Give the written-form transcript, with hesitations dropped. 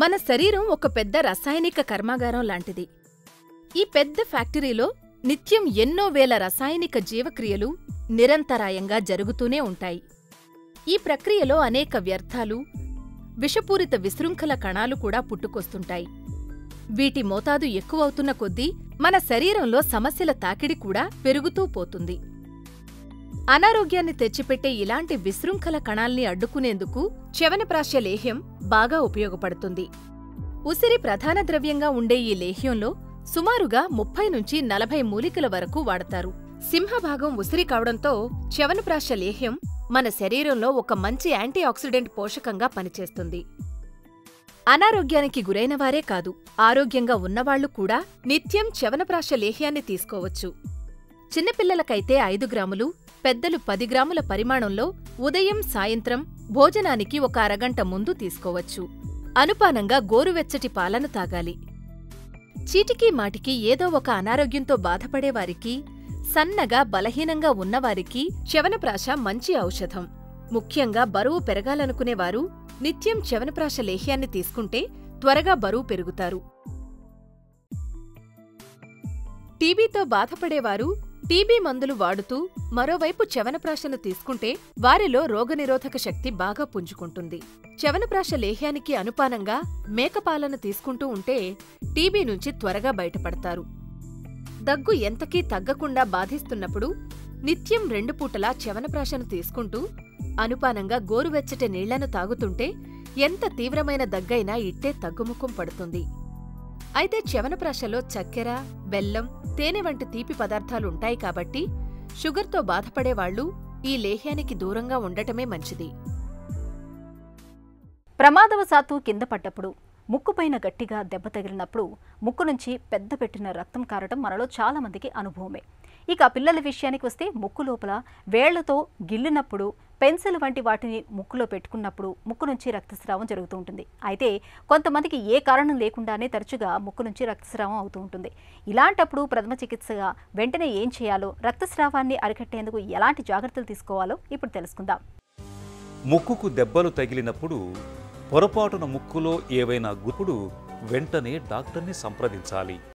మన శరీరం ఒక పెద్ద రసాయనిక కర్మాగారం లాంటిది. ఈ పెద్ద ఫ్యాక్టరీలో నిత్యం ఎన్నో వేల రసాయనిక జీవక్రియలు నిరంతరాయంగా జరుగుతూనే ఉంటాయి. ఈ ప్రక్రియలో అనేక వ్యర్థాలు, విషపూరిత విశృంఖల కణాలు కూడా పుట్టుకొస్తుంటాయి. వీటి మోతాదు ఎక్కువవుతున్న కొద్దీ మన శరీరంలో సమస్యల తాకిడి కూడా పెరుగుతూ పోతుంది. అనారోగ్యాన్ని తెచ్చిపెట్టే ఇలాంటి విశృంఖల కణాల్ని అడ్డుకునేందుకు చ్యవనప్రాశ్య లేహ్యం బాగా ఉపయోగపడుతుంది. ఉసిరి ప్రధాన ద్రవ్యంగా ఉండే ఈ లేహ్యంలో సుమారుగా 30 నుంచి 40 మూలికల వరకు వాడతారు. సింహభాగం ఉసిరి కావడంతో చ్యవనప్రాశ్య లేహ్యం మన శరీరంలో ఒక మంచి యాంటీఆక్సిడెంట్ పోషకంగా పనిచేస్తుంది. అనారోగ్యానికి గురైనవారే కాదు, ఆరోగ్యంగా ఉన్నవాళ్లు కూడా నిత్యం చ్యవనప్రాశ్య లేహ్యాన్ని తీసుకోవచ్చు. చిన్నపిల్లలకైతే 5 గ్రాములు, పెద్దలు 10 గ్రాముల పరిమాణంలో ఉదయం, సాయంత్రం భోజనానికి ఒక అరగంట ముందు తీసుకోవచ్చు. అనుపానంగా గోరువెచ్చటి పాలను తాగాలి. చీటికీ మాటికి ఏదో ఒక అనారోగ్యంతో బాధపడేవారికి, సన్నగా బలహీనంగా ఉన్నవారికి చ్యవనప్రాశ మంచి ఔషధం. ముఖ్యంగా బరువు పెరగాలనుకునేవారు నిత్యం చ్యవనప్రాశ లేహ్యాన్ని తీసుకుంటే త్వరగా బరువు పెరుగుతారు. టీబీతో బాధపడేవారు టీబీ మందులు వాడుతూ మరోవైపు చ్యవనప్రాశను తీసుకుంటే వారిలో రోగనిరోధక శక్తి బాగా పుంజుకుంటుంది. చ్యవనప్రాశ లేహ్యానికి అనుపానంగా మేకపాలను తీసుకుంటూ ఉంటే టీబీ నుంచి త్వరగా బయటపడతారు. దగ్గు ఎంతకీ తగ్గకుండా బాధిస్తున్నప్పుడు నిత్యం 2 పూటలా చ్యవనప్రాశను తీసుకుంటూ అనుపానంగా గోరువెచ్చటి నీళ్లను తాగుతుంటే ఎంత తీవ్రమైన దగ్గైనా ఇట్టే తగ్గుముఖం పడుతుంది. అయితే చ్యవనప్రాశలో చక్కెర, బెల్లం, తేనె వంటి తీపి పదార్థాలుంటాయి కాబట్టి షుగర్తో బాధపడేవాళ్లు ఈ లేహ్యానికి దూరంగా ఉండటమే మంచిది. ప్రమాదవశాత్తు కింద పడ్డప్పుడు, ముక్కుపైన గట్టిగా దెబ్బ తగిలినప్పుడు ముక్కు నుంచి పెద్ద పెట్టిన రక్తం కారటం మనలో చాలా మందికి అనుభవమే. ఇక పిల్లల విషయానికి వస్తే ముక్కు లోపల వేళ్లతో గిల్లినప్పుడు, పెన్సిల్ వంటి వాటిని ముక్కులో పెట్టుకున్నప్పుడు ముక్కు నుంచి రక్తస్రావం జరుగుతూ ఉంటుంది. అయితే కొంతమందికి ఏ కారణం లేకుండానే తరచుగా ముక్కు నుంచి రక్తస్రావం అవుతూ ఉంటుంది. ఇలాంటప్పుడు ప్రథమ చికిత్సగా వెంటనే ఏం చేయాలో, రక్తస్రావాన్ని అరికట్టేందుకు ఎలాంటి జాగ్రత్తలు తీసుకోవాలో ఇప్పుడు తెలుసుకుందాం. ముక్కుకు దెబ్బలు తగిలినప్పుడు, పొరపాటున ముక్కులో ఏవైనా గుప్పుడు వెంటనే డాక్టర్ని సంప్రదించాలి.